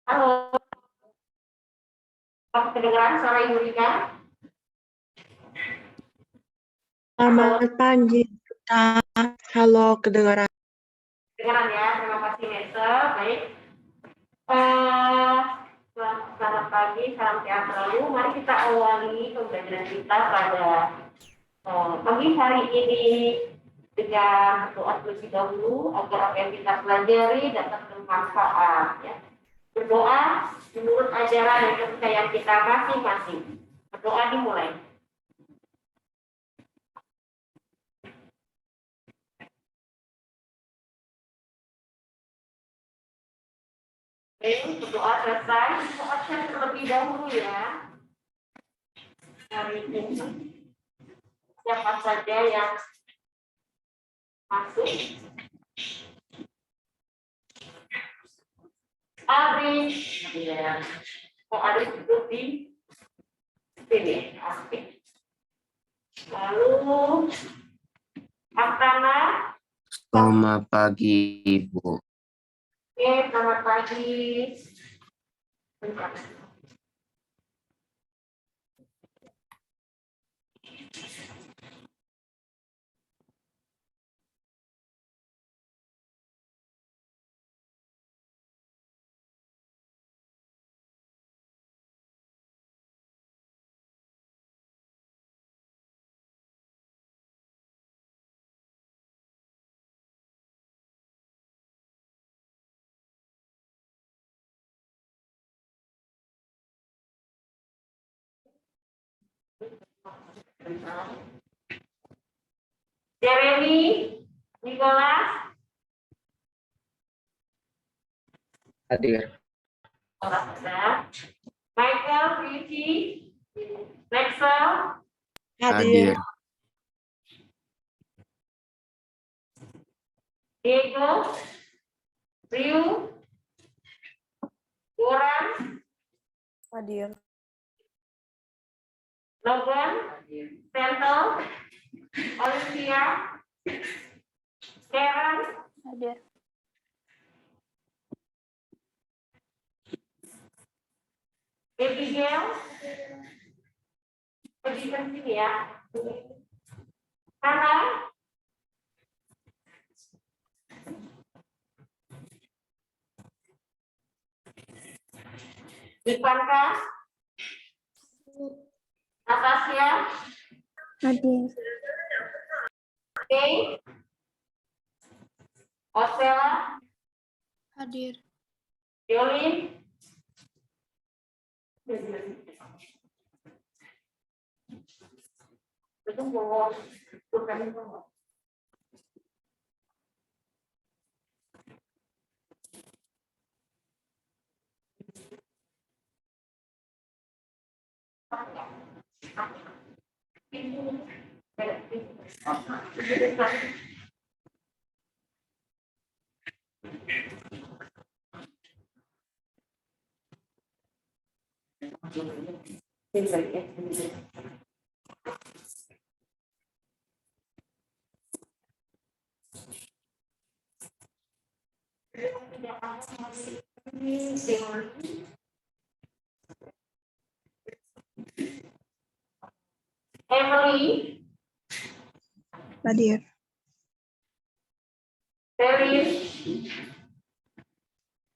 Halo, kedengaran suara Ibu Rika? Selamat pagi, Kak. Halo, kedengaran. Kedengaran ya, terima kasih Nesa. Baik. Eh, Selamat pagi, salam sehat selalu. Mari kita awali pembelajaran kita pada pagi hari ini dengan berdoa terlebih dahulu agar apa yang kita pelajari dapat bermanfaat. Ya. Berdoa menurut ajaran dan kepercayaan kita masing-masing. Berdoa dimulai. Oke, berdoa selesai. Berdoa terlebih dahulu ya. Hari ini siapa saja yang masuk? Ari, ya. Oh, Ari duduk di sini. Oke. Lalu Aktana. Selamat pagi, Ibu. Oke, selamat pagi. Bentar. Jeremy, Nicholas, Hadir. Michael, Ricky, Lexel, Hadir. Diego, Ryu, Goran, Hadir. Logan, Sentel, Olivia, Karen, Hadir. Abigail, pergi ke sini ya. Hana, Ivanka, Natasha, Hadir. Kay, Osela, Hadir. Yolin, Emily, Hadir. Felix,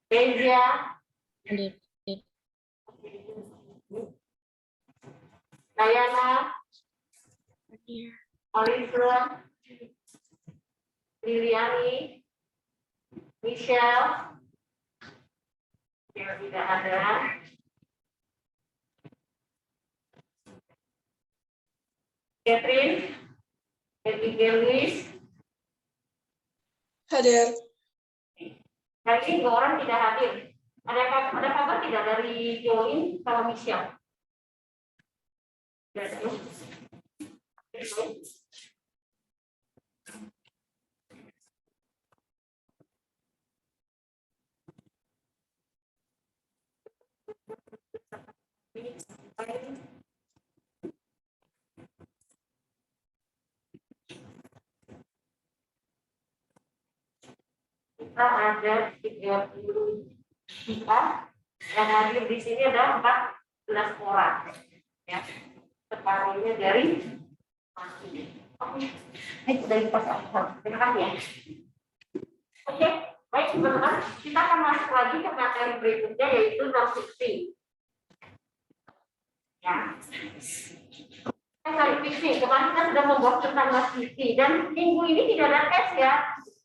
Kezia, Hadir. Diana, Hadir. Oliver, Liliani, Michelle, yang tidak ada, Catherine, Abigail Lewis. Hadir. Hari ini dua orang tidak hadir. Ada kabar tidak dari Jolin sama Michelle? Tidak ada. Kita ada 34 Yang hadir di sini ada 14 orang. Ya, separuhnya dari masih. Oke, ini sudah kita terima kasih ya. Oke, baik teman-teman, kita akan masuk lagi ke materi berikutnya yaitu non-fiksi. Ya. Non-fiksi, kemarin kita sudah membahas tentang non-fiksi dan minggu ini tidak ada tes ya.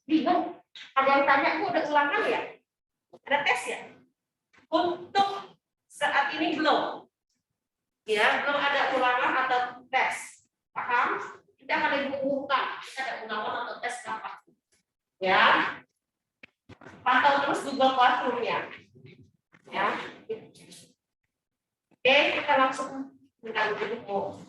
Bingung, ada yang tanya, aku udah ulangan ya? Ada tes ya? Untuk saat ini belum. Ya, belum ada ulangan atau tes. Paham? Kita akan diumumkan, kita ada ulangan atau tes kapan. Ya. Pantau terus Google Classroom-nya. Ya. Oke, kita langsung minta dulu.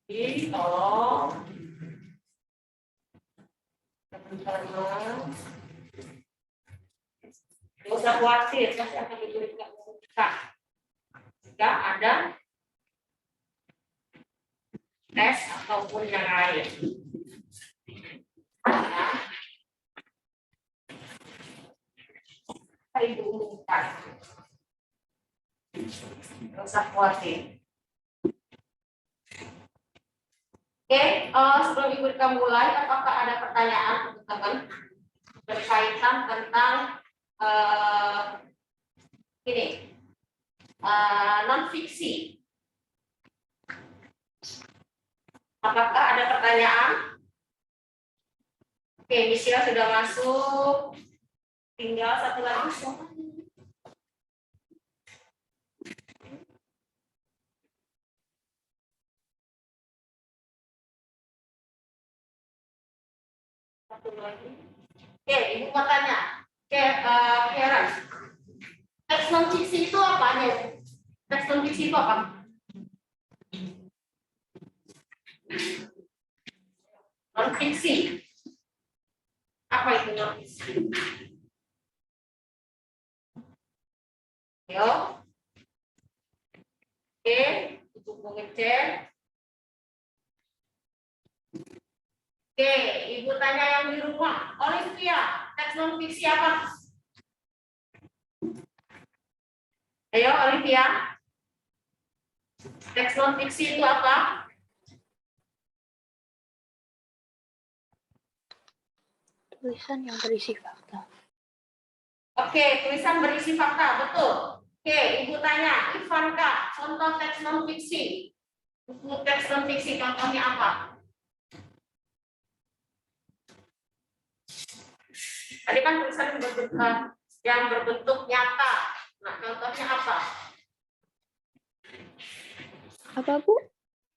Jadi tolong teman-teman nggak usah khawatir, pasti akan diberikan buka jika ada tes ataupun yang lain. Ya. Hari diumumkan, nggak usah khawatir. Oke, sebelum Ibu Rika mulai, apakah ada pertanyaan untuk teman berkaitan tentang ini non-fiksi? Apakah ada pertanyaan? Oke, Michelle sudah masuk. Tinggal satu lagi. Satu lagi. Oke, Ibu mau tanya. Oke, Karen. Teks non-fiksi itu apa nih? Teks non-fiksi itu apa? Non-fiksi. Apa itu non-fiksi? Yo. Oke, Ibu mau ngecek. Oke, Ibu tanya yang di rumah. Olivia, teks non-fiksi apa? Ayo, Olivia. Teks non-fiksi itu apa? Tulisan yang berisi fakta. Oke, tulisan berisi fakta, betul. Oke, Ibu tanya, Ivanka, contoh teks non-fiksi. Buku teks non-fiksi, contohnya apa? Tadi kan tulisan yang berbentuk nyata. Nah, contohnya apa? Apa, Bu?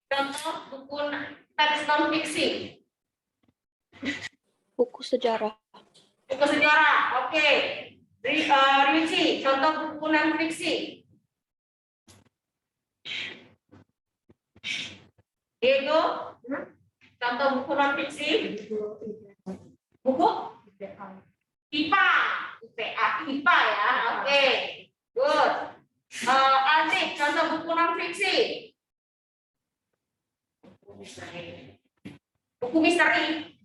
Contoh buku teks non-fiksi. Buku sejarah. Buku sejarah, oke. Ryuji, contoh buku non-fiksi. Diego, contoh buku non-fiksi. Buku? IPA. IPA ya, oke. Good. Azik, contoh buku non-fiksi. Buku misteri.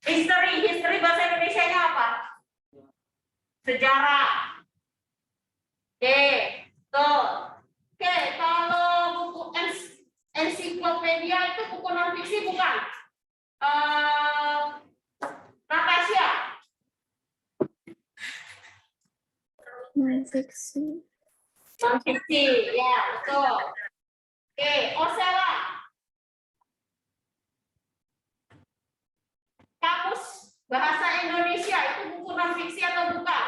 History bahasa Indonesianya apa? Sejarah. Oke, tuh. Oke, kalau buku ensiklopedia itu buku non-fiksi bukan? Natasha. Non-fiksi. Non-fiksi, ya betul. Oke, Osela. Kamus Bahasa Indonesia itu buku non-fiksi atau bukan?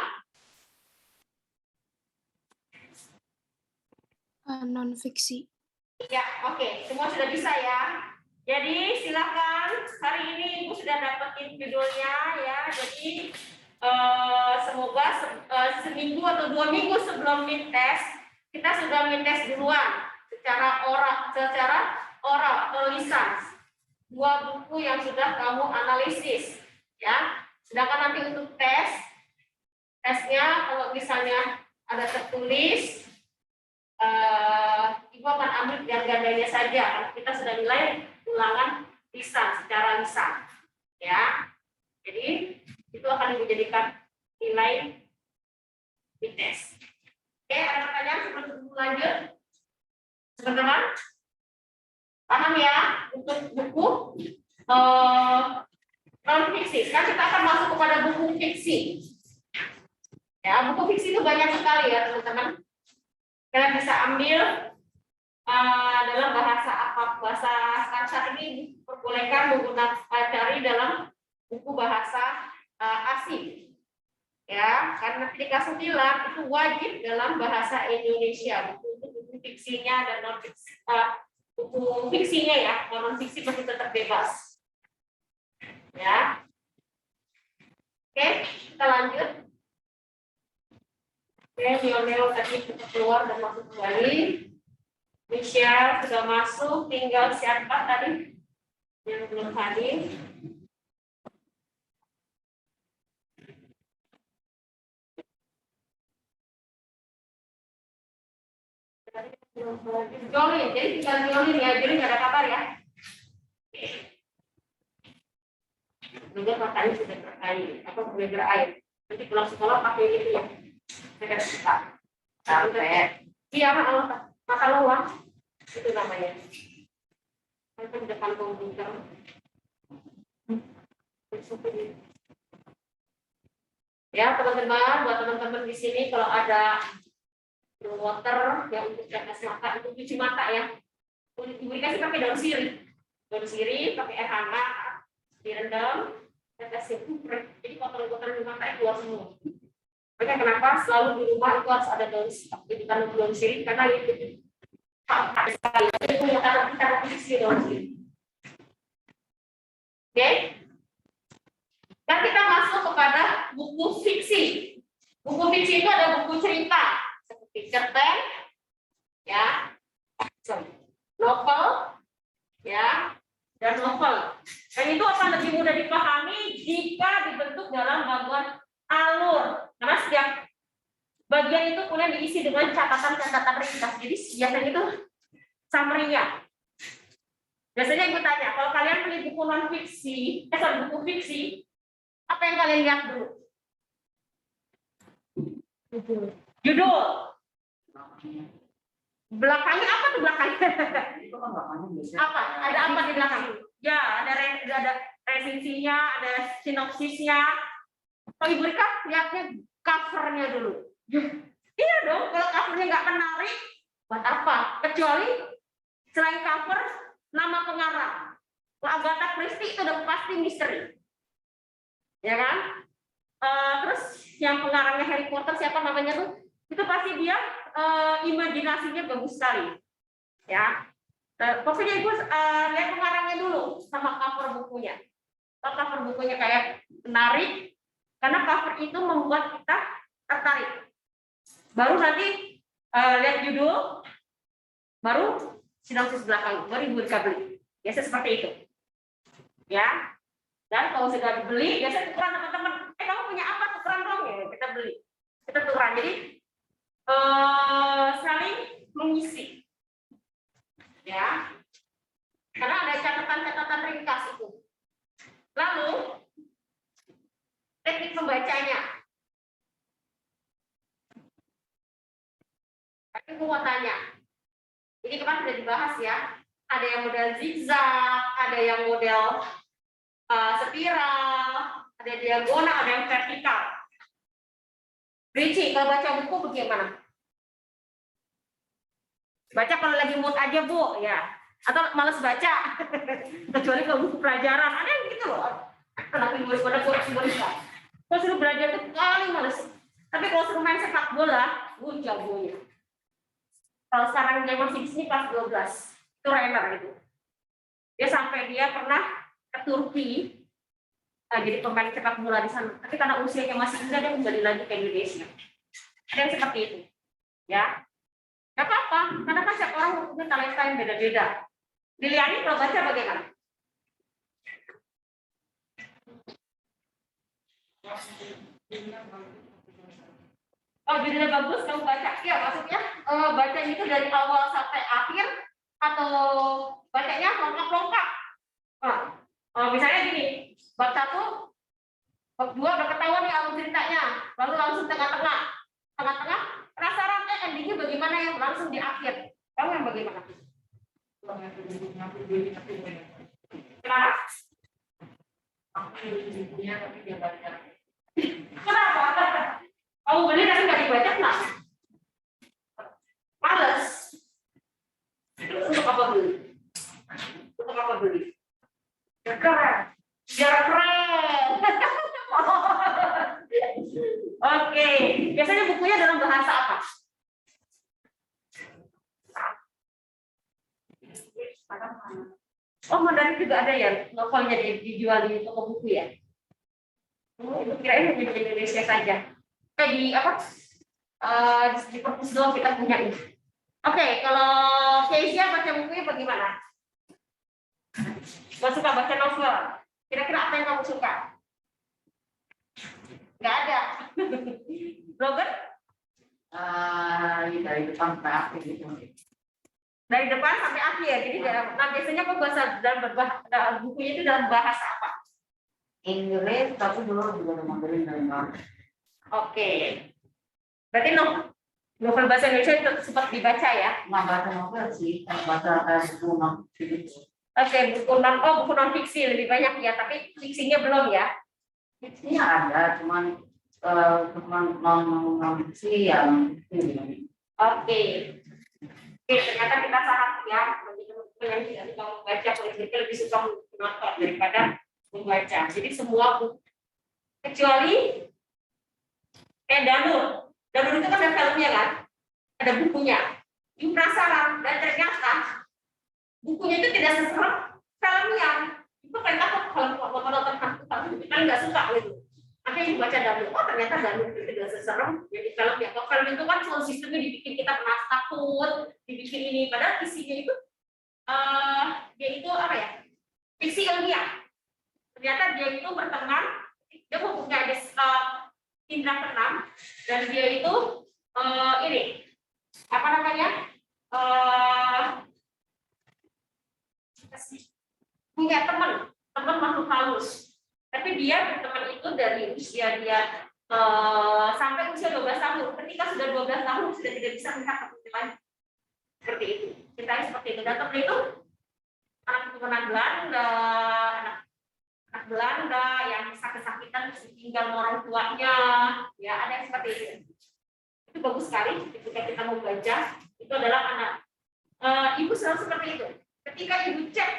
Non-fiksi. Ya, oke. Semua sudah bisa ya. Jadi silakan, hari ini Ibu sudah dapetin judulnya ya. Jadi semoga seminggu atau 2 minggu sebelum midtest kita sudah midtest duluan secara oral atau lisan. 2 buku yang sudah kamu analisis ya. Sedangkan nanti untuk tesnya kalau misalnya ada tertulis, Ibu akan ambil ganda-gandanya saja. Karena kita sudah nilai ulangan lisan secara lisan. Ya. Jadi itu akan dijadikan nilai di tes. Oke, ada pertanyaan sebelum lanjut? Teman-teman? Paham ya? Untuk buku non fiksi. Sekarang kita akan masuk kepada buku fiksi. Ya, buku fiksi itu banyak sekali ya, teman-teman. Kalian bisa ambil dalam bahasa apa? Bahasa sekarang ini diperbolehkan menggunakan cari dalam buku bahasa asing. Ya, karena ketika setilang itu wajib dalam bahasa Indonesia. Buku fiksinya dan non fiksi, buku fiksinya ya, non fiksi masih tetap bebas. Ya, oke, kita lanjut. Oke, Lionel tadi kita keluar dan masuk kembali. Michelle sudah masuk, tinggal siapa tadi yang belum hadir? Jolin, jadi tinggal Jolin ya, Jolin nggak ada kabar ya. Belajar matanya sudah berair, apa belajar air. Nanti pulang sekolah pakai itu ya. Saya suka. Sampai. Iya, mata luang itu namanya. Itu di depan komputer. Ya teman-teman, buat teman-teman di sini kalau ada water yang untuk tetes mata, untuk cuci mata ya, dikasih pakai daun sirih pakai air hangat, direndam, tetesin, jadi kotoran-kotoran di mata itu keluar semua. Makanya kenapa selalu di rumah itu harus ada daun sirih karena itu sekali itu yang kita posisi daun sirih. Oke, dan kita masuk kepada buku fiksi. Buku fiksi itu ada buku cerita seperti cerpen, ya, novel, ya, dan novel. Dan itu akan lebih mudah dipahami jika dibentuk dalam bagian alur. Karena setiap bagian itu kemudian diisi dengan catatan-catatan ringkas. Jadi biasanya itu summary-nya. Biasanya ibu tanya, kalau kalian beli buku non fiksi, buku fiksi, apa yang kalian lihat dulu? Judul. Belakangnya apa tuh belakangnya? Apa? Ada apa di belakang? Ya, ada resensinya, ada sinopsisnya. Kalau Ibu Rika lihatnya covernya dulu. Iya dong, kalau covernya nggak menarik, buat apa? Kecuali selain cover, nama pengarang. Kalau Agatha Christie itu udah pasti misteri. Ya kan? Terus yang pengarangnya Harry Potter siapa namanya tuh? Itu pasti dia imajinasinya bagus sekali. Ya. Pokoknya Ibu lihat pengarangnya dulu sama cover bukunya. Kalau cover bukunya kayak menarik, karena cover itu membuat kita tertarik. Baru nanti lihat judul, baru sinopsis belakang, baru Ibu Rika beli. Biasa seperti itu. Ya. Dan kalau sudah dibeli, biasa tukeran teman-teman. Kamu punya apa? Tukeran dong ya, kita beli. Kita tukeran. Jadi saling mengisi. Ya. Karena ada catatan-catatan ringkas itu. Lalu teknik membacanya. Tapi aku mau tanya. Ini kemarin sudah dibahas ya. Ada yang model zigzag, ada yang model spiral, ada diagonal, ada yang vertikal. Ricci, kalau baca buku bagaimana? Baca kalau lagi mood aja, Bu, ya. Atau malas baca. Kecuali kalau buku pelajaran, ada yang gitu loh. Kenapa murid pada baca? Kalau suruh belajar itu paling males. Tapi kalau suruh main sepak bola, jagonya. Kalau sekarang dia masih di sini kelas 12, itu Renner gitu. Dia sampai dia pernah ke Turki, jadi pemain sepak bola di sana. Tapi karena usianya masih muda, dia kembali lagi ke Indonesia. Ada yang seperti itu, ya. Gak apa-apa, karena kan setiap orang punya talenta yang beda-beda. Diliani kalau baca bagaimana? Oh, judulnya bagus, kamu baca. Ya, maksudnya baca itu dari awal sampai akhir, atau bacanya lengkap-lengkap. Misalnya gini, bab 1, bab 2 udah ketahuan nih alur ceritanya, lalu langsung tengah-tengah, penasaran endingnya bagaimana yang langsung di akhir. Tahu yang bagaimana? Kenapa? Kenapa? Kamu beli tapi nggak dibaca kenapa? Males. Untuk apa beli? Untuk apa beli? Biar keren. Biar keren. Oke. Biasanya bukunya dalam bahasa apa? Oh, Mandarin juga ada ya, novelnya dijual di toko buku ya? Itu kirain hanya di Indonesia saja. Di apa? Di perpus doang kita punya ini. Oke, kalau Keisha baca bukunya bagaimana? Gak suka baca novel. Kira-kira apa yang kamu suka? Gak ada. Robert? Dari depan sampai akhir gitu. Dari depan sampai akhir. Jadi nah biasanya kok bahasa dalam bukunya itu dalam bahasa apa? Inggris, tapi dulu juga ada Mandarin dari mana? Oke. Berarti novel bahasa Indonesia itu sempat dibaca ya? Nggak baca novel sih, baca buku non fiksi. Oke, buku non fiksi lebih banyak ya, tapi fiksinya belum ya? Fiksinya ada, cuman non fiksi ya. Oke, ternyata kita sangat ya, yang tidak suka membaca, kita lebih suka menonton daripada membaca. Jadi semua buku, kecuali Danur. Danur itu kan ada filmnya kan, ada bukunya. You penasaran dan ternyata bukunya itu tidak seserem filmnya. Itu kayak apa kalau nonton hantu kita nggak suka gitu. Akhirnya dibaca Danur. Oh ternyata Danur itu tidak seserem jadi filmnya. Kalau film itu kan soal sistemnya dibikin kita pernah takut, dibikin ini. Padahal isinya itu dia itu apa ya? Fiksi ilmiah. Ternyata dia itu berteman, dia punya ada indra keenam dan dia itu ini apa namanya punya teman makhluk halus. Tapi dia berteman itu dari usia dia sampai usia 12 tahun. Ketika sudah 12 tahun sudah tidak bisa melihat kepentingan seperti itu. Ceritanya seperti itu. Dan teman itu anak keturunan Belanda, anak Belanda yang sakit-sakitan tinggal orang tuanya, ya ada yang seperti itu. Itu bagus sekali ketika kita membaca. Itu adalah anak ibu selalu seperti itu. Ketika ibu cek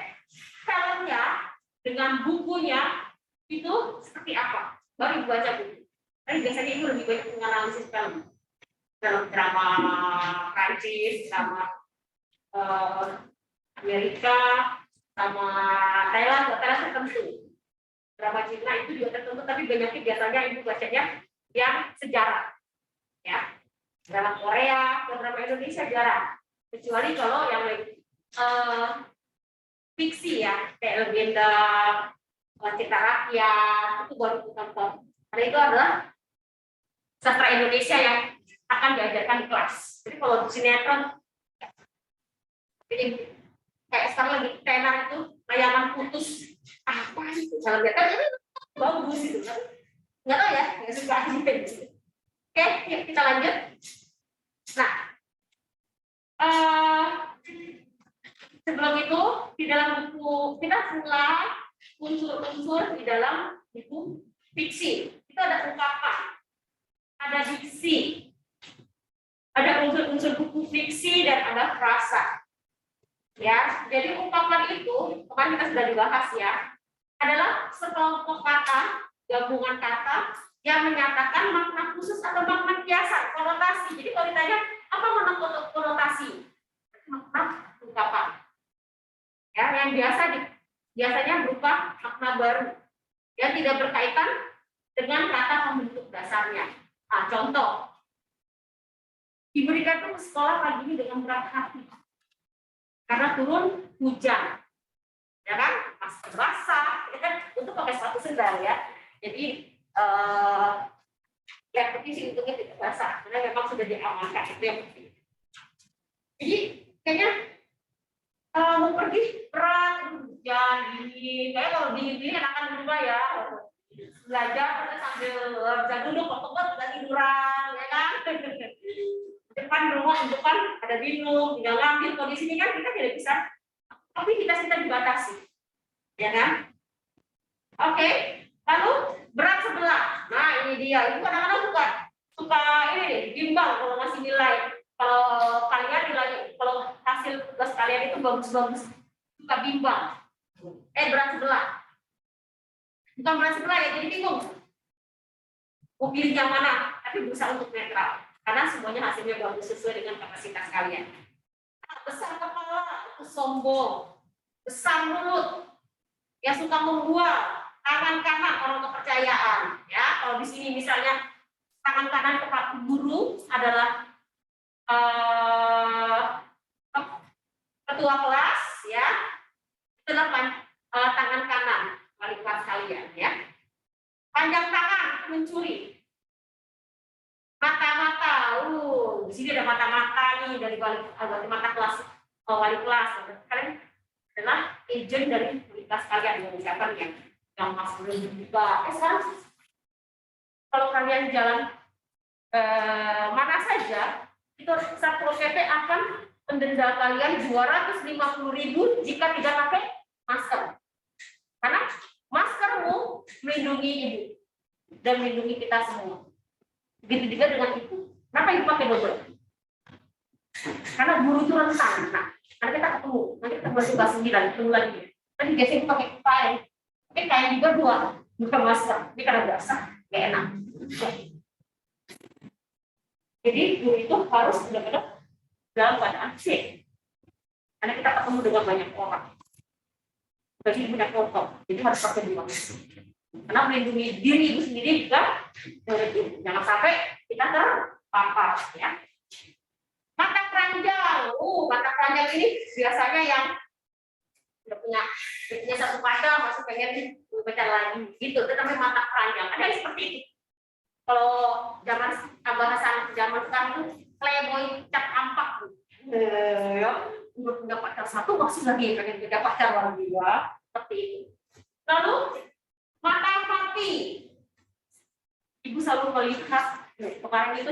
filmnya dengan bukunya itu seperti apa, baru ibu baca buku. Tapi biasanya ibu lebih banyak menganalisis film, drama Prancis, drama Amerika, sama Thailand tertentu. Drama Cina itu juga tertentu, tapi banyaknya biasanya ibu bacanya yang sejarah, ya. Drama Korea, drama Indonesia jarang. Kecuali kalau yang fiksi ya, kayak legenda, cerita rakyat, itu baru kita tonton. Karena itu adalah sastra Indonesia yang akan diajarkan di kelas. Jadi kalau sinetron, jadi kayak sekarang lagi tenar itu layangan putus apa itu jangan lihat kan bagus itu kan nggak tahu ya nggak suka aja gitu. Oke yuk kita lanjut. Nah sebelum itu di dalam buku kita mulai unsur-unsur di dalam buku fiksi itu ada ungkapan, ada diksi, ada unsur-unsur buku fiksi dan ada frasa. Ya, jadi ungkapan itu kemarin kita sudah dibahas ya, adalah sekelompok kata, gabungan kata yang menyatakan makna khusus atau makna kiasan, konotasi. Jadi kalau ditanya apa makna konotasi, makna ungkapan. Ya, yang biasanya berupa makna baru yang tidak berkaitan dengan kata pembentuk dasarnya. Nah, contoh, diberikan ke sekolah pagi ini dengan berat hati. Karena turun hujan, ya kan, masker basah, ya kan, untuk pakai sepatu sendal ya. Jadi yang penting sih untungnya tidak basah, karena memang sudah diamankan itu yang penting. Jadi kayaknya pergi berat, jadi kayak kalau dingin-dingin enakan di rumah ya. Belajar terus sambil bisa duduk, pokoknya nggak tiduran, ya kan? Depan rumah, depan ada minum, tinggal ngambil. Kalau di sini kan kita tidak bisa aktivitas kita dibatasi, ya kan? Oke, lalu berat sebelah. Nah ini dia, itu kadang-kadang suka ini bimbang kalau ngasih nilai. Kalau kalian nilai, kalau hasil tugas kalian itu bagus-bagus, suka bimbang. Berat sebelah. Bukan berat sebelah ya, jadi bingung. Mau pilih yang mana, tapi berusaha untuk netral. Karena semuanya hasilnya bagus sesuai dengan kapasitas kalian. Besar kepala, itu sombong. Besar mulut, yang suka membual. Tangan kanan orang kepercayaan. Ya, kalau di sini misalnya tangan kanan kepada guru adalah ketua kelas, ya. Itu adalah tangan kanan wali kelas kalian, ya. Panjang tangan mencuri. Mata-mata, di sini ada mata-mata nih dari wali mata kelas, wali kelas. Kalian adalah agent dari wali kelas kalian, yang siapa yang masuk belum juga. Sekarang kalau kalian jalan mana saja, itu Satpol PP akan mendenda kalian 250.000 jika tidak pakai masker. Karena maskermu melindungi ibu dan melindungi kita semua. Begitu juga dengan itu. Kenapa ibu pakai double? Karena guru itu rentan. Nah, nanti kita ketemu. Nanti kita masih bahas 9, ketemu lagi. Nanti biasanya ibu pakai kain. Tapi kain juga 2, bukan masker. Ini karena basah, nggak enak. Jadi guru itu harus benar-benar dalam keadaan safe. Karena kita ketemu dengan banyak orang. Bagi banyak foto, jadi harus pakai 2. Karena melindungi diri ibu sendiri juga, jangan sampai kita terpapar, ya. Mata keranjang, mata keranjang ini biasanya yang udah punya satu pacar, masih pengen pacar lagi, gitu. Itu namanya mata keranjang. Ada yang seperti itu. Kalau bahasa zaman sekarang itu playboy cap ampak, ya. Udah punya pacar satu, masih lagi pengen punya pacar lagi, ya. Seperti itu. Lalu mata mati, ibu selalu melihat sekarang itu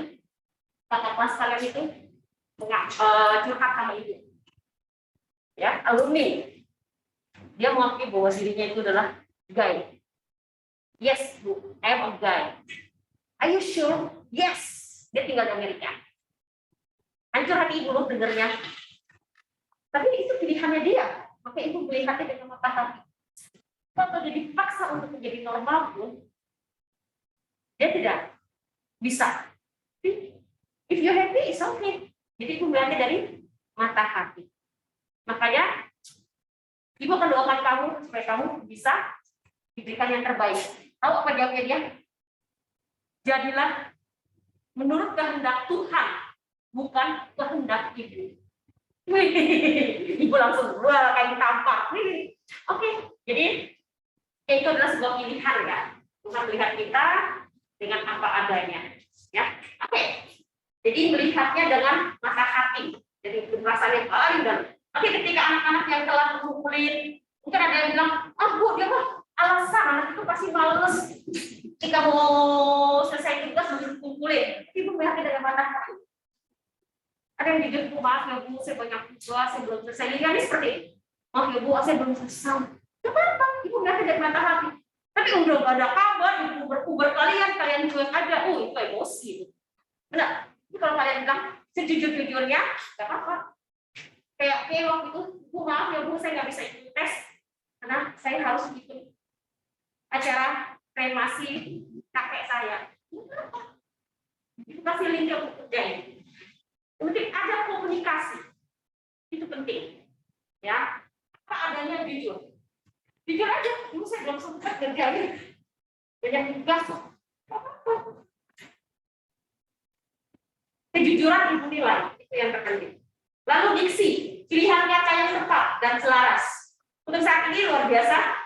kakak kelas kalian itu curhat sama ibu, ya, alumni. Dia mengakui bahwa dirinya itu adalah guy. Yes bu, I am a guy. Are you sure? Yes. Dia tinggal di Amerika. Hancur hati ibu loh dengernya. Tapi itu pilihannya dia. Maka ibu melihatnya dengan mata hati. Kalau dia dipaksa untuk menjadi normal pun, dia tidak bisa. If you're happy, it's okay. Jadi ibu melihatnya dari mata hati. Makanya ibu akan doakan kamu supaya kamu bisa diberikan yang terbaik. Tahu apa jawabnya dia? Jadilah menurut kehendak Tuhan, bukan kehendak ibu. Ibu langsung kayak ditampar. Oke, jadi itu adalah sebuah pilihan ya. Tuhan melihat kita dengan apa adanya. Ya, oke. Jadi melihatnya dengan mata hati. Jadi perasaan yang paling dalam. Oke, ketika anak-anak yang telah mengumpulin, mungkin ada yang bilang, bu, dia mah alasan anak itu pasti males. Jika mau selesai tugas harus kumpulin. Ibu melihatnya dengan mata hati. Ada yang dijemput, maaf ya bu, saya banyak tugas, saya belum selesai. Ini seperti itu. Maaf ya bu, saya belum selesai. Kenapa? Ibu melihatnya dengan mata hati. Tapi udah gak ada kabar, uber kalian cuek aja. Itu emosi. Benar. Jadi kalau kalian bilang sejujur-jujurnya, gak apa-apa. Kayak waktu itu, bu maaf ya bu, saya nggak bisa ikut tes karena saya harus ikut acara kremasi kakek saya. Itu kasih link untuk kerjain. Penting ada komunikasi, itu penting. Ya, apa adanya jujur. Jujur aja, ibu saya belum sempat kerjain banyak tugas. Kejujuran ibu nilai itu yang terpenting. Lalu diksi, pilihan kata yang tepat dan selaras. Untuk saat ini luar biasa.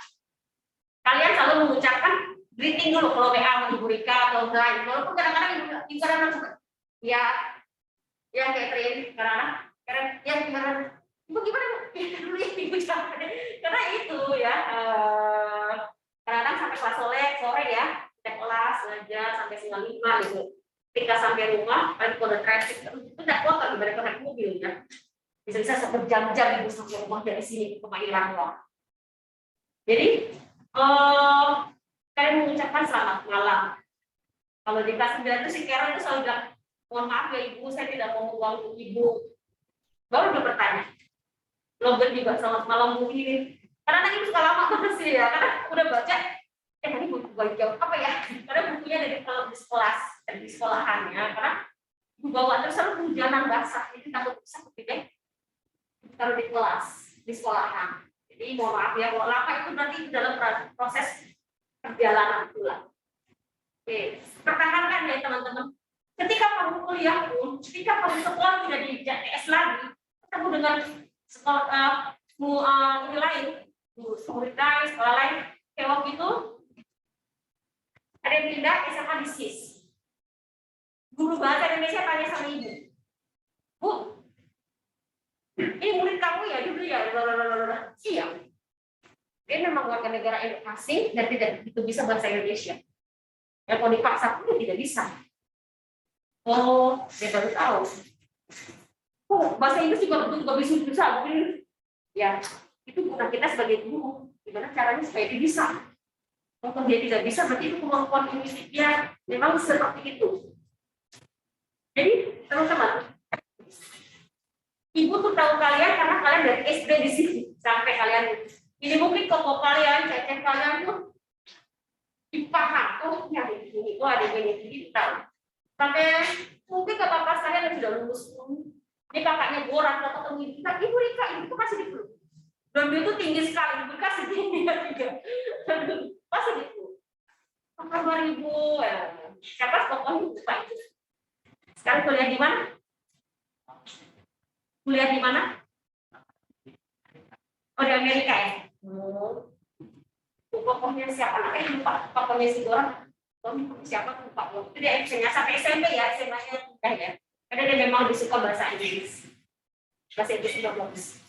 Kalian selalu mengucapkan greeting dulu kalau WA sama Ibu Rika atau lain. Walaupun kadang-kadang ibu kadang-kadang suka, ya Catherine, kadang-kadang, ya gimana? Ibu gimana? dulu ibu capek karena itu ya kadang-kadang sampai kelas sore ya kita kelas belajar sampai 95 gitu. Ketika sampai rumah paling kode traffic itu tidak kuat kalau mereka naik mobil ya. Bisa-bisa sampai jam-jam ibu sampai rumah dari sini ke Kemayoran. Jadi kalian mengucapkan selamat malam. Kalau di kelas 9 itu si Karen itu selalu bilang, mohon maaf ya ibu, saya tidak mau mengganggu ibu. Baru dia bertanya. Logan juga selamat malam bu ini. Karena tadi suka lama banget sih ya, karena udah baca. Tadi buku jawab apa ya? Karena bukunya dari kalau di sekolah, di sekolahan ya. Karena ibu bawa terus selalu hujanan basah, jadi takut bisa kepikir. Kalau di kelas, di sekolahan. Jadi mohon maaf ya, kalau lama itu nanti dalam proses perjalanan pulang. Oke, pertahankan ya teman-teman. Ketika kamu kuliah pun, ketika kamu sekolah tidak di JTS lagi, ketemu dengan sekolah ini lain, murid lain, sekolah lain, kayak waktu itu ada yang pindah SMA di SIS. Guru bahasa Indonesia tanya sama ibu, Bu, ini murid kamu ya dulu ya, iya. Dia memang warga negara asing dan tidak begitu bisa bahasa Indonesia. Ya kalau dipaksa pun tidak bisa. Oh, dia baru tahu. Oh, bahasa Inggris juga betul bisa. Ya, itu bukan kita sebagai guru. Gimana caranya supaya dia bisa? Kalau dia tidak bisa, berarti itu kemampuan dia memang seperti itu. Jadi, teman-teman, ibu tuh tahu kalian karena kalian dari SD di sini sampai kalian ini mungkin koko kalian, cecen kalian tuh dipaham. Oh, yang ini, oh ada ini tahu. Sampai mungkin ke bapak saya yang sudah lulus pun, ini kakaknya Goran kalau ketemu ibu Rika, ibu tuh kasih di peluk. Dan dia tuh tinggi sekali, ibu kasih tinggi ya juga. Kasih di peluk. Apa kabar ibu? Siapa pokoknya lupa itu. Sekarang kuliah di mana? Kuliah di mana? Oh di Amerika ya. Pokoknya siapa? Lupa. Pokoknya si Goran. Siapa lupa loh. Itu dia MC-nya sampai SMP ya, SMA-nya udah ya. Karena dia memang lebih suka bahasa Inggris. Bahasa Inggris udah bagus.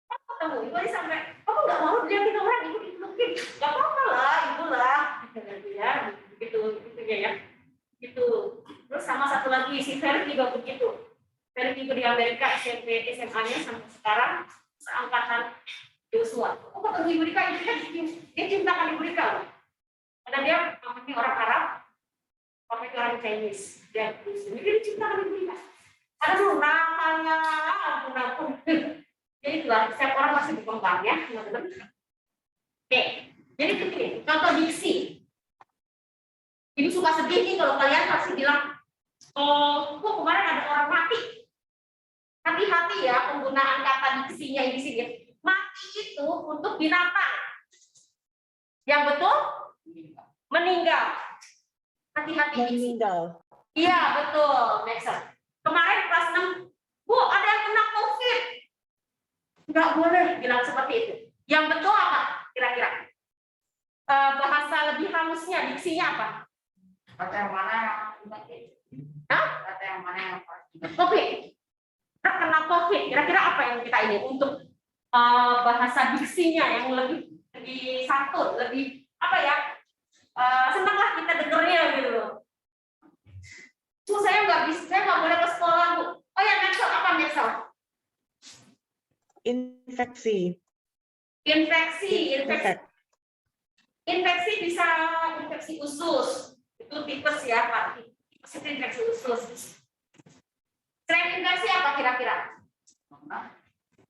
Ketemu ibu dia sampai, kamu nggak mau dilihatin orang, ibu dipelukin. Gak apa-apa lah, ibu lah. Ya, gitu ya. Gitu. Terus sama satu lagi si Ferry juga begitu. Ferry juga di Amerika SMP SMA-nya sampai sekarang seangkatan Joshua. Oh ketemu ibu Rika, dia cintakan ibu Rika loh. Karena dia mamanya orang Arab, papanya orang Chinese. Dia dicintakan ibu Rika. Aduh, namanya ampun. Jadi itulah, setiap orang masih berkembang ya, teman-teman. Oke, jadi begini, contoh diksi. Ibu suka sedih nih kalau kalian pasti bilang, oh, kok kemarin ada orang mati. Hati-hati ya penggunaan kata diksinya di sini. Mati itu untuk binatang. Yang betul? Meninggal. Hati-hati. Meninggal. Iya, betul, Maxon. Kemarin kelas 6, Bu, ada yang kena COVID. Enggak boleh bilang seperti itu. Yang betul apa? Kira-kira. Bahasa lebih halusnya, diksinya apa? Kata yang mana yang Hah? kata yang mana yang pasti? COVID. Terkena COVID. Kira-kira apa yang kita ini untuk bahasa diksinya yang lebih santun, lebih apa ya? Senanglah kita dengernya gitu loh. Saya nggak boleh ke sekolah Bu. Oh ya, Maxwell apa Maxwell? Infeksi. Infeksi bisa infeksi usus. Itu tipes ya Pak. Tipes itu infeksi usus. Selain infeksi apa kira-kira?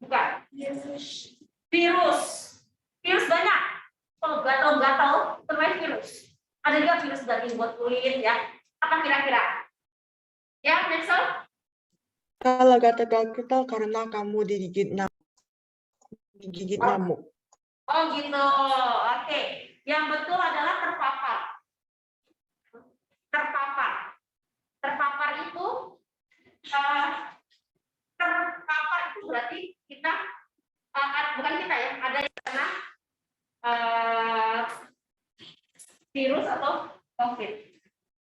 Bukan. Virus. Virus banyak. Kalau gatal-gatal, terus virus. Ada juga virus daging buat kulit ya. Apa kira-kira? Ya, Maxwell? Kalau gatal-gatal karena kamu digigit nyamuk. Oh gitu. Oke. Yang betul adalah terpapar. Terpapar itu berarti kita bukan kita ya, ada yang kena virus atau COVID.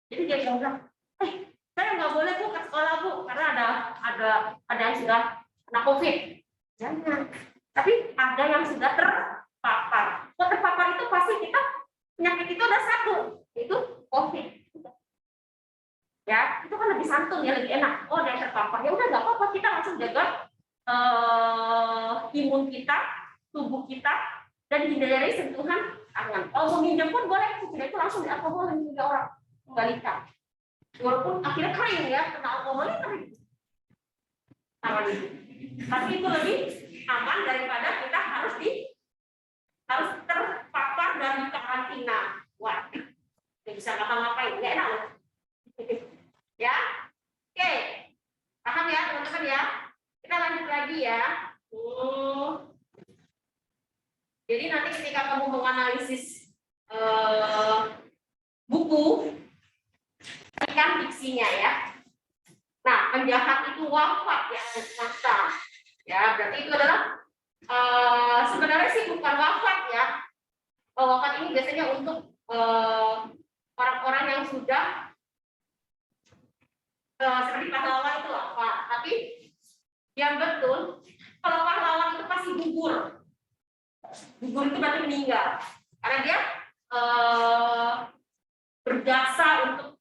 Jadi dia bilang, saya nggak boleh Bu ke sekolah Bu karena ada yang sudah kena COVID. Jangan. Tapi ada yang sudah terpapar. Kalau terpapar itu pasti kita penyakit itu ada satu, yaitu COVID. Ya, itu kan lebih santun ya, lebih enak. Oh, dia terpapar. Ya udah nggak apa-apa, kita langsung jaga imun kita, tubuh kita, dan hindari sentuhan tangan. Kalau meminjam pun boleh, tidak itu langsung dialkoholin juga orang, kembalikan. Walaupun akhirnya kering ya, kena alkoholnya kering. Tangan itu. Tapi itu lebih aman daripada kita harus terpapar dan dikarantina. Wah, nggak bisa ngapa-ngapain, nggak enak loh. Ya, oke, paham ya teman-teman ya? Kita lanjut lagi ya. Jadi nanti ketika kamu menganalisis buku, perhatikan diksinya ya. Nah, penjahat itu wafat ya, masa. Ya, berarti itu adalah sebenarnya sih bukan wafat ya. Wafat ini biasanya untuk orang-orang yang sudah seperti pahlawan itu wafat. Tapi yang betul, kalau pahlawan itu pasti gugur. Gugur itu berarti meninggal. Karena dia berjasa untuk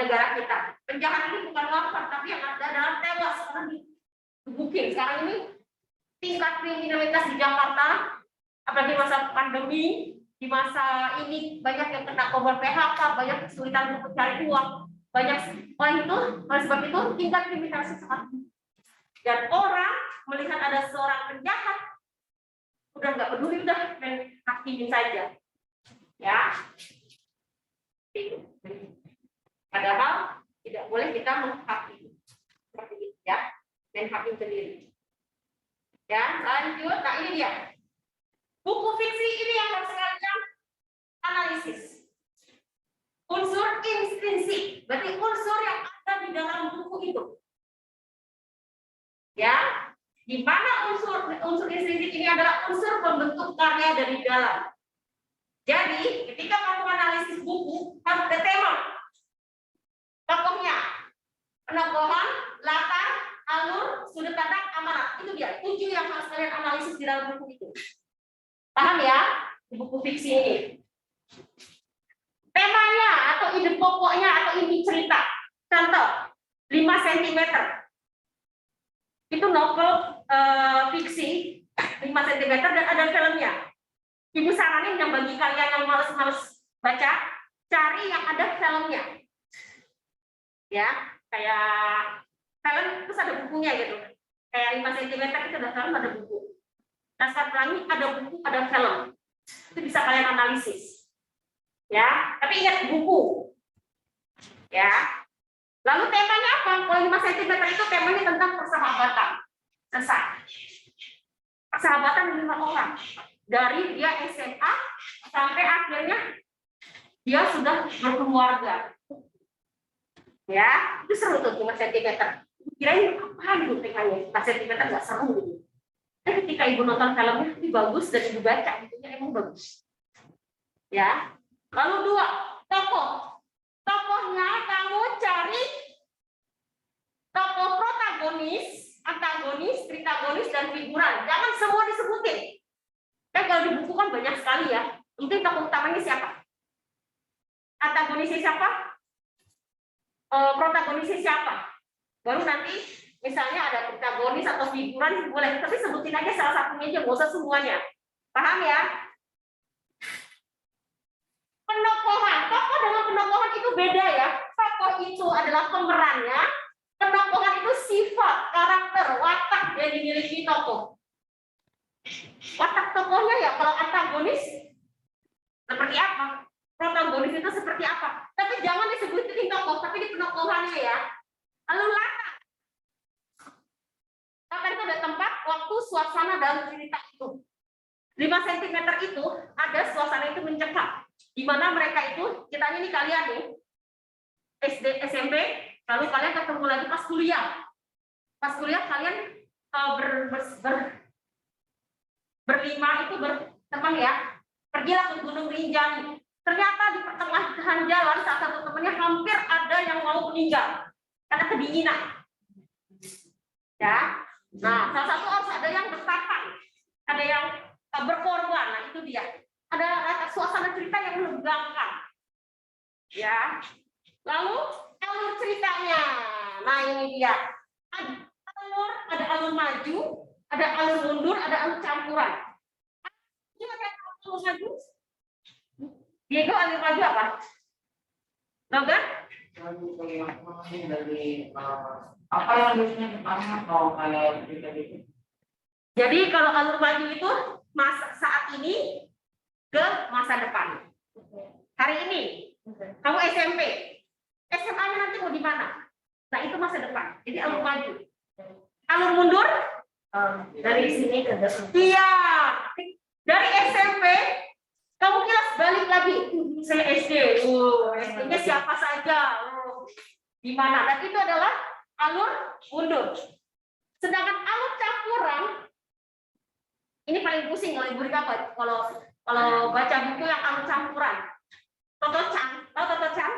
negara kita. Penjahat ini bukan wafat, tapi yang ada adalah tewas karena digebukin. Sekarang ini tingkat kriminalitas di Jakarta, apalagi masa pandemi, di masa ini banyak yang kena korban PHK, banyak kesulitan untuk mencari uang, banyak oleh sebab itu tingkat kriminalitas sangat tinggi. Dan orang melihat ada seorang penjahat, udah nggak peduli, udah main hakimin saja, ya. Padahal tidak boleh kita menghakimi seperti itu ya, main hakim sendiri. Ya, lanjut. Nah ini dia buku fiksi ini yang harus kalian analisis. Unsur intrinsik, berarti unsur yang ada di dalam buku itu. Ya, di mana unsur intrinsik ini adalah unsur pembentuk karya dari dalam. Jadi, ketika kamu analisis buku, harus ada tema. Tokohnya, penokohan, latar, alur, sudut pandang, amanat. Itu dia, 7 yang harus kalian analisis di dalam buku itu. Paham ya? Di buku fiksi ini. Temanya atau ide pokoknya atau inti cerita. Contoh, 5 cm. Itu novel fiksi 5 cm dan ada filmnya. Ibu saranin yang bagi kalian yang males-males baca, cari yang ada filmnya. Ya, kayak film terus ada bukunya gitu. Kayak 5 cm itu ada film, ada buku. Laskar Pelangi ada buku, ada film. Itu bisa kalian analisis. Ya, tapi ingat buku. Ya. Lalu temanya apa? Kalau 5 cm itu temanya tentang persahabatan. Selesai. Persahabatan 5 orang. Dari dia SMA sampai akhirnya dia sudah berkeluarga. Ya, itu seru tuh 5 cm. Kirain apa gitu temanya? 5 cm nggak seru gitu. Ketika ibu nonton filmnya ini bagus dan ibu baca, intinya emang bagus. Ya. Lalu 2, tokoh. Tokohnya kamu cari tokoh protagonis, antagonis, tritagonis, dan figuran. Jangan semua disebutin. Dan kalau di buku kan banyak sekali ya. Mungkin tokoh utamanya siapa? Antagonisnya siapa? Protagonisnya siapa? Baru nanti misalnya ada protagonis atau figuran boleh, tapi sebutin aja salah satunya aja, nggak usah semuanya. Paham ya? Penokohan, tokoh dengan penokohan itu beda ya. Tokoh itu adalah pemerannya, penokohan itu sifat, karakter, watak yang dimiliki tokoh. Watak tokohnya ya, kalau antagonis seperti apa? Protagonis itu seperti apa? Tapi jangan disebutin tokoh, tapi di penokohannya ya. Lalu latar. Latar itu ada tempat, waktu, suasana dalam cerita itu. 5 cm itu ada suasana itu mencekam. Di mana mereka itu, ceritanya ini kalian nih, SD, SMP, lalu kalian ketemu lagi pas kuliah. Pas kuliah kalian berlima itu berteman ya, pergilah ke Gunung Rinjani. Ternyata di pertengahan jalan salah satu temannya hampir ada yang mau meninggal karena kedinginan. Ya, Nah, salah satu harus ada yang bertahan, ada yang berkorban. Nah, itu dia. Ada suasana cerita yang menegangkan. Ya. Lalu alur ceritanya. Nah, ini dia. Ada alur maju, ada alur mundur, ada alur campuran. Ini ada alur maju. Diego, alur maju apa? Logan? Dari apa yang biasanya depannya atau kayak gitu. Jadi kalau alur maju itu masa saat ini ke masa depan. Hari ini kamu SMP, SMA-nya nanti mau di mana? Nah, itu masa depan. Jadi alur maju. Alur mundur Dari sini ke depan. iya. Dari SMP kamu kilas balik lagi. Saya SD. SD-nya siapa saja? Di mana? Dan itu adalah alur mundur. Sedangkan alur campuran ini paling pusing kalau Ibu Rika kalau baca buku yang alur campuran. Toto Chan, tahu Toto Chan?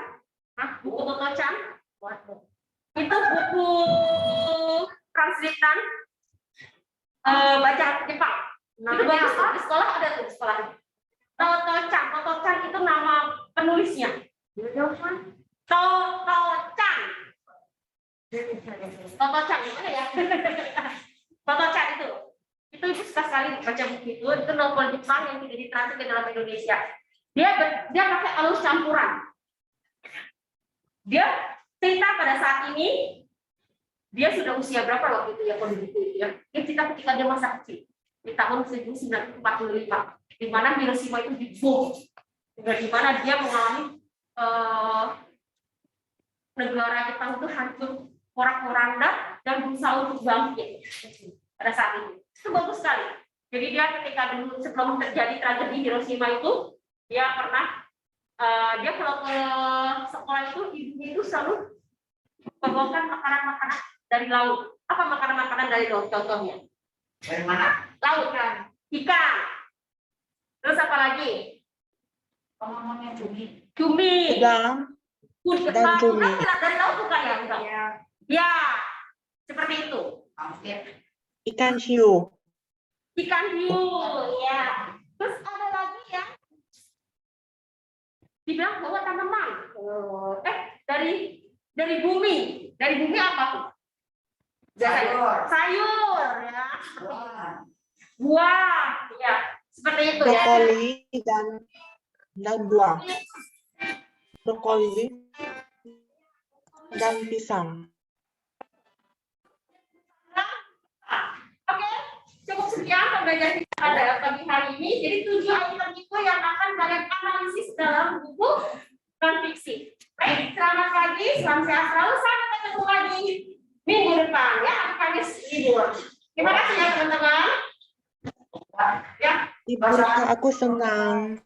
Hah? Buku Toto Chan? Itu buku translatean baca Jepang. Itu bagus di sekolah ada tuh di sekolah. Toto Chan itu nama penulisnya. Toto Chan gimana ya? Toto Chan itu ibu suka sekali baca buku itu novel Jepang yang tidak ditranslate ke dalam Indonesia. Dia pakai alur campuran. Dia cerita pada saat ini dia sudah usia berapa waktu itu ya kalau buku itu ya? Dia cerita ketika dia masa kecil di tahun 1945, di mana Hiroshima itu dibom, di mana dia mengalami negara Jepang itu hancur porak-poranda dan berusaha untuk bangkit pada saat itu. Itu bagus sekali. Jadi dia ketika dulu sebelum terjadi tragedi Hiroshima itu dia pernah dia kalau ke sekolah itu ibunya itu selalu membawakan makanan-makanan dari laut. Apa makanan-makanan dari laut contohnya? Dari mana? Laut kan, ikan. Terus apa lagi? Ngomongnya cumi. Cumi. Udang dan Udang cumi. dari laut bukan ya? Bukan. Ya, seperti itu. Hampir. Ikan hiu. Ikan hiu, ya. Terus ada lagi ya? Dibilang bahwa tanaman. Dari bumi. Dari bumi apa? Sayur, ya. Buah, ya. Seperti itu ya. Brokoli dan buah. Brokoli dan pisang. Oke, cukup sekian pembelajaran kita pada pagi hari ini. Jadi 7 item itu yang akan kalian analisis dalam buku non-fiksi. Baik, selamat pagi, salam sehat selalu. Sampai ketemu lagi minggu depan ya, Kamis libur. Terima kasih ya teman-teman. Ya. Ibu Rika, aku senang.